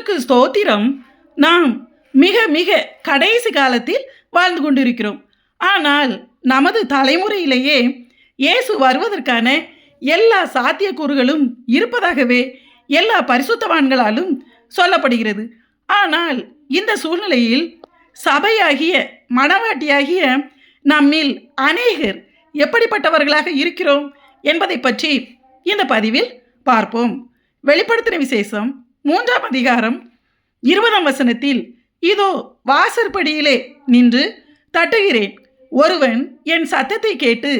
கர்த்தருக்கு ஸ்தோத்திரம். நாம் மிக மிக கடைசி காலத்தில் வாழ்ந்து கொண்டிருக்கிறோம். ஆனால் நமது தலைமுறையிலேயே இயேசு வருவதற்கான எல்லா சாத்தியக்கூறுகளும் இருப்பதாகவே எல்லா பரிசுத்தவான்களாலும் சொல்லப்படுகிறது. ஆனால் இந்த சூழ்நிலையில் சபையாகிய மணவாட்டியாகிய நம்மில் அநேகர் எப்படிப்பட்டவர்களாக இருக்கிறோம் என்பதை பற்றி இந்த பதிவில் பார்ப்போம். வெளிப்படுத்தின விசேஷம் 3ஆம் அதிகாரம் 20ஆம் வசனத்தில், இதோ வாசற்படியிலே நின்று தட்டுகிறேன், ஒருவன் என் சத்தத்தை கேட்டு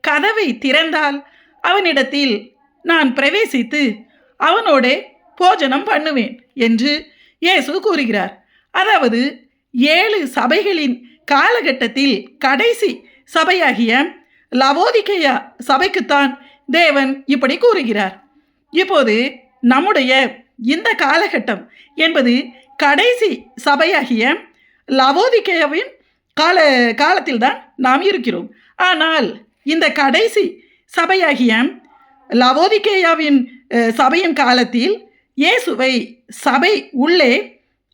கதவை திறந்தால் அவனிடத்தில் நான் பிரவேசித்து அவனோடே போஜனம் பண்ணுவேன் என்று இயேசு கூறுகிறார். அதாவது 7 சபைகளின் காலகட்டத்தில் கடைசி சபையாகிய லவோதிக்கேயா சபைக்குத்தான் தேவன் இப்படி கூறுகிறார். இப்போது நம்முடைய இந்த காலகட்டம் என்பது கடைசி சபையாகிய லவோதிக்கேயாவின் காலத்தில் தான் நாம் இருக்கிறோம். ஆனால் இந்த கடைசி சபையாகிய லவோதிக்கேயாவின் சபையின் காலத்தில் இயேசுவை சபை உள்ளே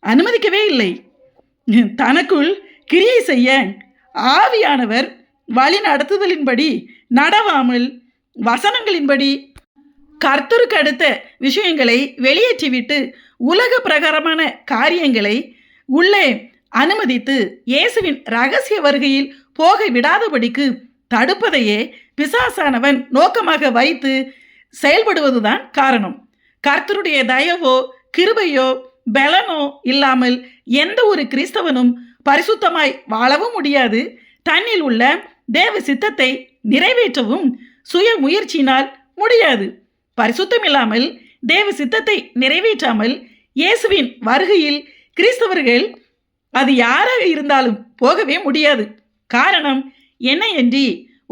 அனுமதிக்கவே இல்லை. தனக்குள் கிரியை செய்ய ஆவியானவர் வழி நடத்துதலின்படி நடவாமல் வசனங்களின்படி கர்த்தருக்கு அடுத்த விஷயங்களை வெளியேற்றிவிட்டு உலக பிரகாரமான காரியங்களை உள்ளே அனுமதித்து இயேசுவின் இரகசிய வருகையில் போக விடாதபடிக்கு தடுப்பதையே பிசாசானவன் நோக்கமாக வைத்து செயல்படுவதுதான் காரணம். கர்த்தருடைய தயவோ கிருபையோ பலனோ இல்லாமல் எந்த ஒரு கிறிஸ்தவனும் பரிசுத்தமாய் வாழவும் முடியாது. தன்னில் உள்ள தேவ சித்தத்தை நிறைவேற்றவும் சுய முயற்சியினால் முடியாது. பரிசுத்தம் இல்லாமல் தேவ சித்தத்தை நிறைவேற்றாமல் இயேசுவின் வருகையில் கிறிஸ்தவர்கள் அது யாராக இருந்தாலும் போகவே முடியாது. காரணம் என்னையன்றி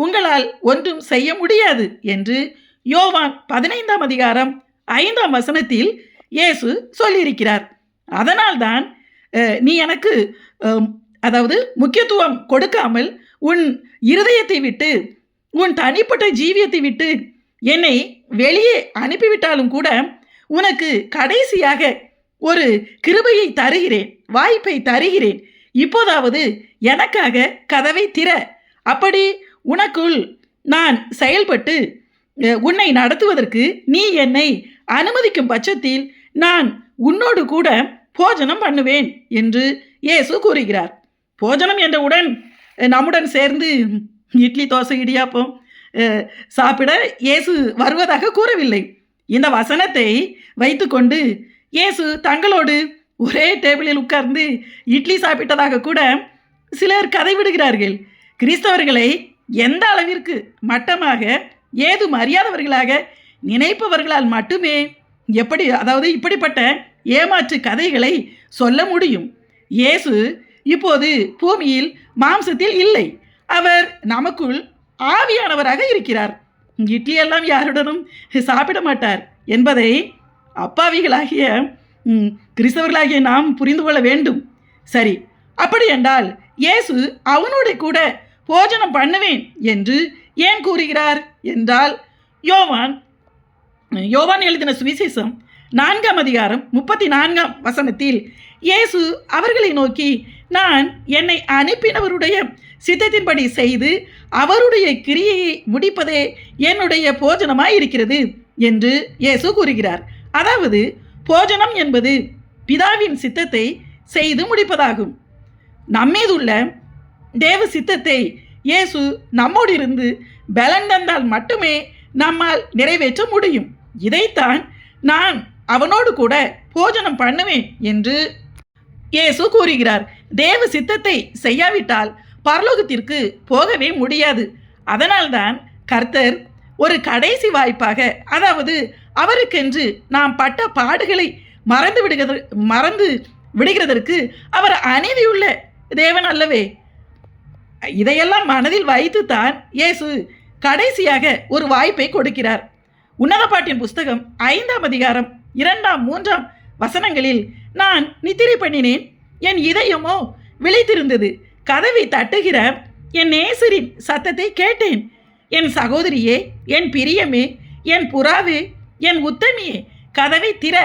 உங்களால் ஒன்றும் செய்ய முடியாது என்று யோவான் 15ஆம் அதிகாரம் 5ஆம் வசனத்தில் இயேசு சொல்லியிருக்கிறார். அதனால்தான் நீ எனக்கு முக்கியத்துவம் கொடுக்காமல் உன் இருதயத்தை விட்டு உன் தனிப்பட்ட ஜீவியத்தை விட்டு என்னை வெளியே அனுப்பிவிட்டாலும் கூட உனக்கு கடைசியாக ஒரு கிருபையை தருகிறேன், வாய்ப்பை தருகிறேன். இப்போதாவது எனக்காக கதவை திற. அப்படி உனக்குள் நான் செயல்பட்டு உன்னை நடத்துவதற்கு நீ என்னை அனுமதிக்கும் பட்சத்தில் நான் உன்னோடு கூட போஜனம் பண்ணுவேன் என்று இயேசு கூறுகிறார். போஜனம் என்றவுடன் நம்முடன் சேர்ந்து இட்லி தோசை இடியாப்பம் சாப்பிட இயேசு வருவதாக கூறவில்லை. இந்த வசனத்தை வைத்துக்கொண்டு இயேசு தங்களோடு ஒரே டேபிளில் உட்கார்ந்து இட்லி சாப்பிட்டதாக கூட சிலர் கதை விடுகிறார்கள். கிறிஸ்தவர்களை எந்த அளவிற்கு மட்டமாக ஏதும் அறியாதவர்களாக நினைப்பவர்களால் மட்டுமே இப்படிப்பட்ட ஏமாற்று கதைகளை சொல்ல முடியும். இயேசு இப்போது பூமியில் மாம்சத்தில் இல்லை. அவர் நமக்குள் ஆவியானவராக இருக்கிறார். இட்லி எல்லாம் யாருடனும் சாப்பிட மாட்டார் என்பதை அப்பாவிகளாகிய கிறிஸ்தவர்களாகிய நாம் புரிந்து கொள்ள வேண்டும். சரி, அப்படி என்றால் இயேசு அவனோட கூட போஜனம் பண்ணுவேன் என்று ஏன் கூறுகிறார் என்றால், யோவான் எழுதின சுவிசேஷம் 4ஆம் அதிகாரம் 34ஆம் வசனத்தில் இயேசு அவர்களை நோக்கி, நான் என்னை அனுப்பினவருடைய சித்தத்தின்படி செய்து அவருடைய கிரியையை முடிப்பதே என்னுடைய போஜனமாய் இருக்கிறது என்று இயேசு கூறுகிறார். அதாவது போஜனம் என்பது பிதாவின் சித்தத்தை செய்து முடிப்பதாகும். நம்மீதுள்ள தேவ சித்தத்தை இயேசு நம்மோடு இருந்து பலன் தந்தால் மட்டுமே நம்மால் நிறைவேற்ற முடியும். இதைத்தான் நான் அவனோடு கூட போஜனம் பண்ணுவேன் என்று இயேசு கூறுகிறார். தேவ சித்தத்தை செய்யாவிட்டால் பரலோகத்திற்கு போகவே முடியாது. அதனால்தான் கர்த்தர் ஒரு கடைசி வாய்ப்பாக, அவருக்கென்று நாம் பட்ட பாடுகளை மறந்து விடுகிறதற்கு அவர் அநீதியுள்ள தேவன் அல்லவே. இதையெல்லாம் மனதில் வைத்துத்தான் இயேசு கடைசியாக ஒரு வாய்ப்பை கொடுக்கிறார். உன்னத பாட்டின் புஸ்தகம் 5ஆம் அதிகாரம் 2ஆம் 3ஆம் வசனங்களில், நான் நித்திரை பண்ணினேன், என் இதயமோ விழித்திருந்தது, கதவை தட்டுகிற என் நேசரின் சத்தத்தை கேட்டேன். என் சகோதரியே, என் பிரியமே, என் புறாவே, என் உத்தமியே, கதவை திற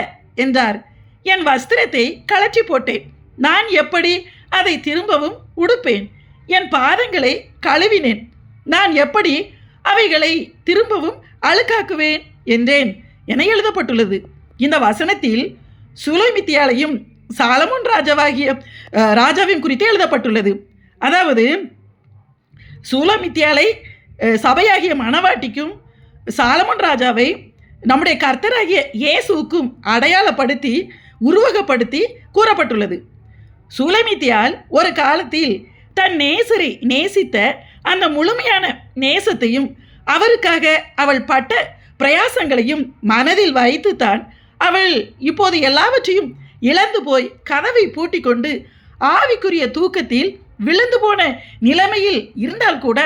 என்றார். என் வஸ்திரத்தை கழற்றி போட்டேன். நான் எப்படி அதை திரும்பவும் உடுப்பேன்? என் பாதங்களை கழுவினேன். நான் எப்படி அவைகளை திரும்பவும் அழுக்காக்குவேன் என்றேன் என எழுதப்பட்டுள்ளது. இந்த வசனத்தில் சுலைமித்தியாலையும் சாலமோன் ராஜாவையும் குறித்து எழுதப்பட்டுள்ளது. அதாவது சூலமித்தியாலை சபையாகிய மணவாட்டிக்கும் சாலமோன் ராஜாவை நம்முடைய கர்த்தராகிய இயேசுவுக்கும் அடையாளப்படுத்தி உருவகப்படுத்தி கூறப்பட்டுள்ளது. சூலமித்தியால் ஒரு காலத்தில் தன் நேசரை நேசித்த அந்த முழுமையான நேசத்தையும் அவருக்காக அவள் பட்ட பிரயாசங்களையும் மனதில் வைத்துத்தான் அவள் இப்போது எல்லாவற்றையும் இழந்து போய் கதவை பூட்டி கொண்டு ஆவிக்குரிய தூக்கத்தில் விழுந்து போன நிலைமையில் இருந்தால் கூட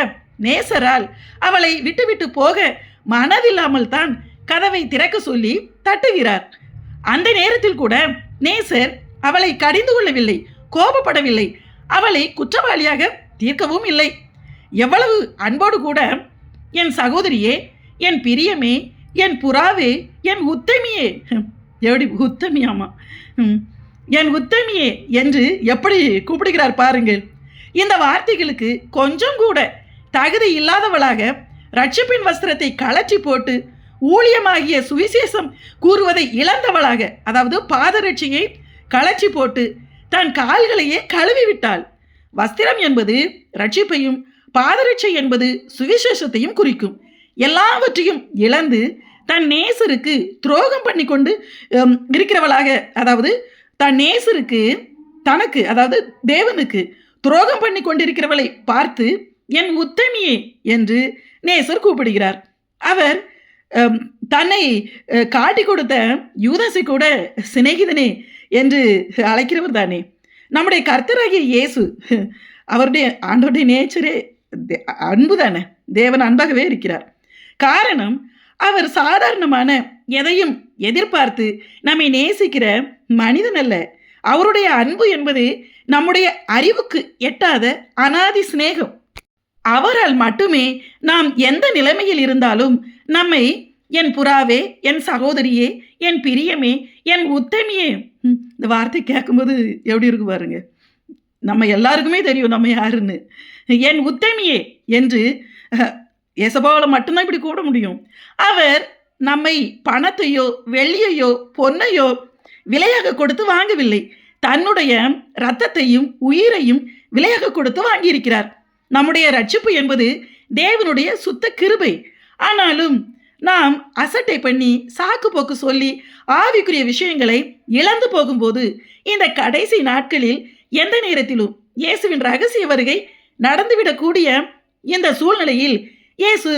நேசரால் அவளை விட்டுவிட்டு போக மனதில்லாமல் தான் கதவை திறக்க சொல்லி தட்டுகிறார். அந்த நேரத்தில் கூட நேசர் அவளை கடிந்து கொள்ளவில்லை, கோபப்படவில்லை, அவளை குற்றவாளியாக தீர்க்கவும் இல்லை. எவ்வளவு அன்போடு கூட என் சகோதரியே, என் பிரியமே, என் புறாவே, என் உத்தமியே, எப்படி உத்தமியாமா, என் உத்தமியே என்று எப்படி கூப்பிடுகிறார் பாருங்கள். இந்த வார்த்தைகளுக்கு கொஞ்சம் கூட தகுதி இல்லாதவளாக ரட்சிப்பின் வஸ்திரத்தை கழற்றி போட்டு ஊழியமாகிய சுவிசேஷம் கூறுவதை இழந்தவளாக, அதாவது பாதரட்சியை கழற்றி போட்டு தன் கால்களையே கழுவி விட்டாள். வஸ்திரம் என்பது ரட்சிப்பையும் பாதரட்சை என்பது சுவிசேஷத்தையும் குறிக்கும். எல்லாவற்றையும் இழந்து தன் நேசருக்கு துரோகம் பண்ணி கொண்டு இருக்கிறவளாக, அதாவது தன் நேசருக்கு தனக்கு, அதாவது தேவனுக்கு துரோகம் பண்ணி கொண்டிருக்கிறவளை பார்த்து என் உத்தமியே என்று நேசர் கூப்பிடுகிறார். அவர் தன்னை காட்டி கொடுத்த யூதாசை கூட சிநேகிதனே என்று அழைக்கிறவர் தானே. நம்முடைய கர்த்தராகிய இயேசு, அவருடைய ஆண்டோடைய நேச்சரே அன்பு தானே. தேவன் அன்பாகவே இருக்கிறார். காரணம், அவர் சாதாரணமான எதையும் எதிர்பார்த்து நம்மை நேசிக்கிற மனிதன் அல்ல. அவருடைய அன்பு என்பது நம்முடைய அறிவுக்கு எட்டாத அனாதி சிநேகம். அவரால் மட்டுமே நாம் எந்த நிலைமையில் இருந்தாலும் நம்மை என் புறாவே, என் சகோதரியே, என் பிரியமே, என் உத்தமியே, இந்த வார்த்தை கேட்கும்போது எப்படி இருக்கு பாருங்க. நம்ம எல்லாருக்குமே தெரியும் நம்ம யாருன்னு. என் உத்தமியே என்று எசபாவில் மட்டும்தான் இப்படி கூட முடியும். அவர் நம்மை பணத்தையோ வெள்ளியையோ பொன்னையோ விலையாக கொடுத்து வாங்கவில்லை. தன்னுடைய இரத்தத்தையும் உயிரையும் விலையாக கொடுத்து வாங்கியிருக்கிறார். நம்முடைய ரட்சிப்பு என்பது தேவனுடைய சுத்த கிருபை. ஆனாலும் நாம் அசட்டை பண்ணி சாக்கு போக்கு சொல்லி ஆவிக்குரிய விஷயங்களை இழந்து போகும்போது இந்த கடைசி நாட்களில் எந்த நேரத்திலும் இயேசுவின் ரகசிய வருகை நடந்துவிடக்கூடிய இந்த சூழ்நிலையில் இயேசு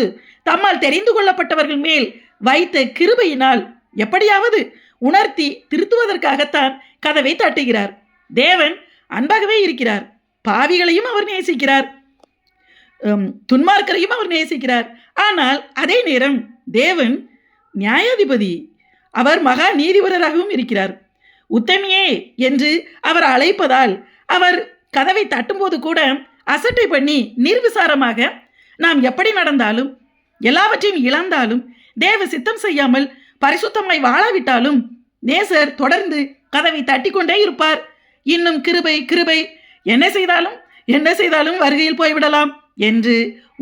தம்மால் தெரிந்து கொள்ளப்பட்டவர்கள் மேல் வைத்த கிருபையினால் எப்படியாவது உணர்த்தி திருத்துவதற்காகத்தான் கதவை தட்டுகிறார். தேவன் அன்பாகவே இருக்கிறார். பாவிகளையும் அவர் நேசிக்கிறார், துன்மார்க்கரையும் அவர் நேசிக்கிறார். ஆனால் அதே நேரம் தேவன் நியாயாதிபதி, அவர் மகா நீதிபரராகவும் இருக்கிறார். உத்தமியே என்று அவர் அழைப்பதால் அவர் கதவை தட்டும்போது கூட அசட்டை பண்ணி நிர்விசாரமாக நாம் எப்படி நடந்தாலும், எல்லாவற்றையும் இழந்தாலும், தேவ சித்தம் செய்யாமல் பரிசுத்தமாய் வாழாவிட்டாலும் நேசர் தொடர்ந்து கதவை தட்டி கொண்டே இருப்பார். இன்னும் கிருபை கிருபை, என்ன செய்தாலும் வருகையில் போய்விடலாம் என்று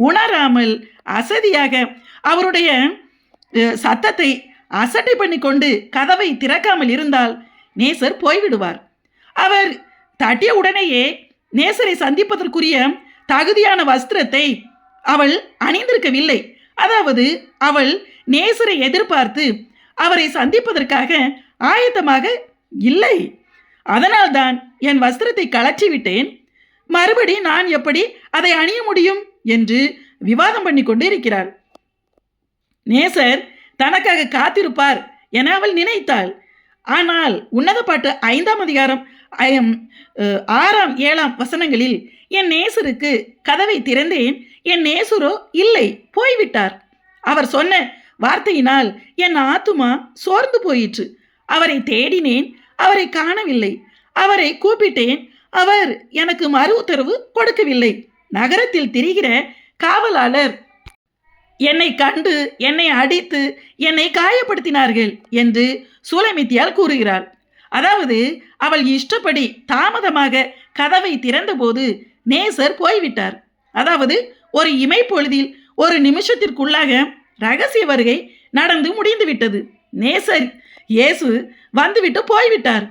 உணராமல் அசதியாக அவருடைய சத்தத்தை அசட்டை பண்ணி கொண்டு கதவை திறக்காமல் இருந்தால் நேசர் போய்விடுவார். அவர் தட்டிய உடனேயே நேசரை சந்திப்பதற்குரிய தகுதியான வஸ்திரத்தை அவள் அணிந்திருக்கவில்லை. அதாவது அவள் நேசரை எதிர்பார்த்து அவரை சந்திப்பதற்காக ஆயத்தமாக இல்லை. அதனால்தான் என் வஸ்திரத்தை கழற்றி விட்டேன், மறுபடி நான் எப்படி அதை அணிய முடியும் என்று விவாதம் பண்ணி கொண்டு இருக்கிறாள். நேசர் தனக்காக காத்திருப்பார் என அவள் நினைத்தாள். ஆனால் உன்னத பாட்டு 5ஆம் அதிகாரம் 6ஆம் 7ஆம் வசனங்களில் என் நேசருக்கு கதவை திறந்தேன், என் நேசரோ இல்லை, போய்விட்டார். அவர் சொன்ன வார்த்தையினால் என் ஆத்துமா சோர்ந்து போயிற்று. அவரை தேடினேன், அவரை காணவில்லை. அவரை கூப்பிட்டேன், அவர் எனக்கு மறு உத்தரவு கொடுக்கவில்லை. நகரத்தில் திரிகிற காவலாளர் என்னை கண்டு என்னை அடித்து என்னை காயப்படுத்தினார்கள் என்று சூலமித்தியால் கூறுகிறார். அதாவது அவள் இஷ்டப்படி தாமதமாக கதவை திறந்தபோது நேசர் போய்விட்டார். அதாவது ஒரு இமைப்பொழுதில் ஒரு நிமிஷத்திற்குள்ளாக ரகசிய வருகை நடந்து முடிந்து விட்டது. நேசர் இயேசு வந்துவிட்டு போய்விட்டார்.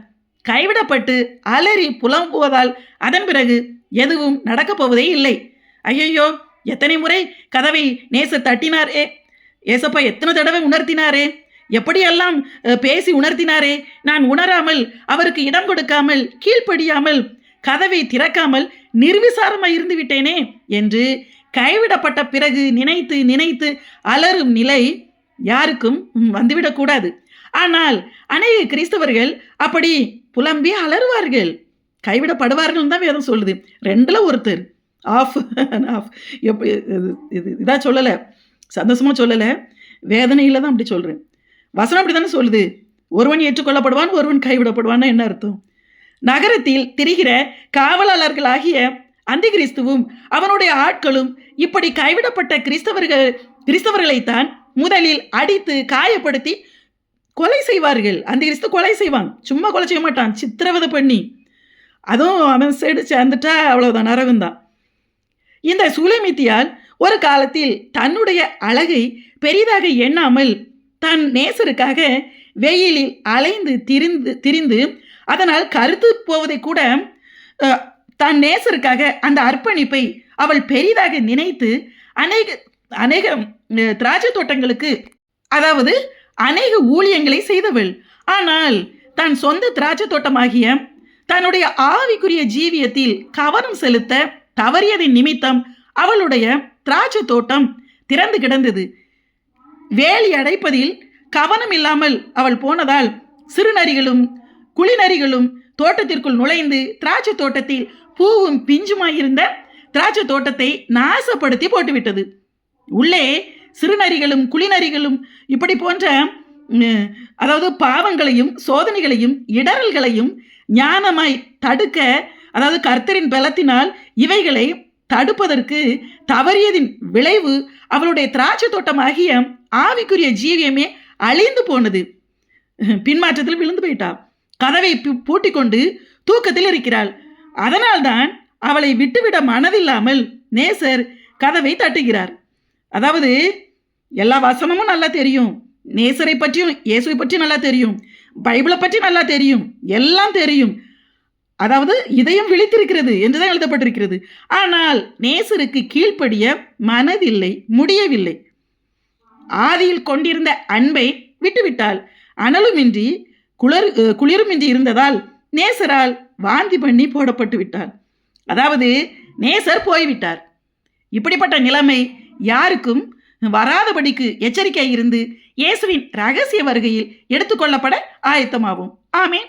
கைவிடப்பட்டு அலறி புலம்புவதால் அதன் பிறகு எதுவும் நடக்கப் போவதே இல்லை. ஐயையோ, எத்தனை முறை கதவை நேசர் தட்டினாரே, ஏசப்பா எத்தனை தடவை உணர்த்தினாரே, எப்படியெல்லாம் பேசி உணர்த்தினாரே, நான் உணராமல் அவருக்கு இடம் கொடுக்காமல் கீழ்ப்படியாமல் கதவை திறக்காமல் நிர்விசாரமாக இருந்து விட்டேனே என்று கைவிடப்பட்ட பிறகு நினைத்து நினைத்து அலறும் நிலை யாருக்கும் வந்துவிடக்கூடாது. ஆனால் அநேக கிறிஸ்தவர்கள் அப்படி புலம்பி அலறுவார்கள், கைவிடப்படுவார்கள் தான் வேதம் சொல்லுது. ரெண்டுல ஒருத்தர் ஆஃப் ஆஃப் இதாக சொல்லலை, சந்தோஷமாக சொல்லலை, வேதனையில் தான் அப்படி சொல்கிறேன். வசனம் அப்படி தானே சொல்லுது, ஒருவன் ஏற்றுக்கொள்ளப்படுவான் ஒருவன் கைவிடப்படுவான்னு என்ன அர்த்தம்? நகரத்தில் திரிகிற காவலாளர்களாகிய அந்தி கிறிஸ்துவும் அவனுடைய ஆட்களும் இப்படி கைவிடப்பட்ட கிறிஸ்தவர்களைத்தான் முதலில் அடித்து காயப்படுத்தி கொலை செய்வார்கள். அந்த கிறிஸ்து கொலை செய்வான், சும்மா கொலை செய்ய மாட்டான், சித்திரவதை பண்ணி. அதுவும் அவன் சைடு சேர்ந்துட்டா அவ்வளவுதான், நரகம்தான். இந்த சுலமித்தியால் ஒரு காலத்தில் தன்னுடைய அழகை பெரிதாக எண்ணாமல் தன் நேசருக்காக வெயிலில் அலைந்து திரிந்து அதனால் கருத்து போவதை கூட தன் நேசருக்காக அந்த அர்ப்பணிப்பை அவள் பெரிதாக நினைத்து அநேக திராட்சை தோட்டங்களுக்கு, அதாவது அநேக ஊழியங்களை செய்தவள். ஆனால் தன் சொந்த திராட்சை தோட்டமாகிய தன்னுடைய ஆவிக்குரிய ஜீவியத்தில் கவனம் செலுத்த தவறியதின் நிமித்தம் அவளுடைய திராட்சை தோட்டம் திறந்து கிடந்தது. வேலி அடைப்பதில் கவனம் இல்லாமல் அவள் போனதால் சிறுநரிகளும் குளிநரிகளும் தோட்டத்திற்குள் நுழைந்து திராட்சை தோட்டத்தில் பூவும் பிஞ்சுமாயிருந்த திராட்சை தோட்டத்தை நாசப்படுத்தி போட்டுவிட்டது. உள்ளே சிறுநரிகளும் குளிநரிகளும் இப்படி போன்ற அதாவது பாவங்களையும் சோதனைகளையும் இடரல்களையும் ஞானமாய் தடுக்க, அதாவது கர்த்தரின் பலத்தினால் இவைகளை தடுப்பதற்கு தவறியதின் விளைவு அவளுடைய திராட்சை தோட்டமாகிய ஆவிக்குரிய ஜீவியமே அழிந்து போனது. பின்மாற்றத்தில் விழுந்து போயிட்டா. கதவை பூட்டி கொண்டு தூக்கத்தில் இருக்கிறாள். அதனால்தான் அவளை விட்டுவிட மனதில்லாமல் நேசர் கதவை தட்டுகிறார். அதாவது எல்லா வசனமும் நல்லா தெரியும், நேசரை பற்றியும் இயேசுவை பற்றி நல்லா தெரியும், பைபிளை பற்றி நல்லா தெரியும், எல்லாம் தெரியும். அதாவது இதயம் விழித்திருக்கிறது என்றுதான் எழுதப்பட்டிருக்கிறது. ஆனால் நேசருக்கு கீழ்ப்படிய மனதில்லை, முடியவில்லை. ஆதியில் கொண்டிருந்த அன்பை விட்டுவிட்டால் அனலுமின்றி குளிருமின்றி இருந்ததால் நேசரால் வாந்தி பண்ணி போடப்பட்டு விட்டார். அதாவது நேசர் போய்விட்டார். இப்படிப்பட்ட நிலைமை யாருக்கும் வராதபடிக்கு எச்சரிக்கை இருந்து இயேசுவின் ரகசிய வருகையில் எடுத்துக்கொள்ளப்பட ஆயத்தமாகும். ஆமென்.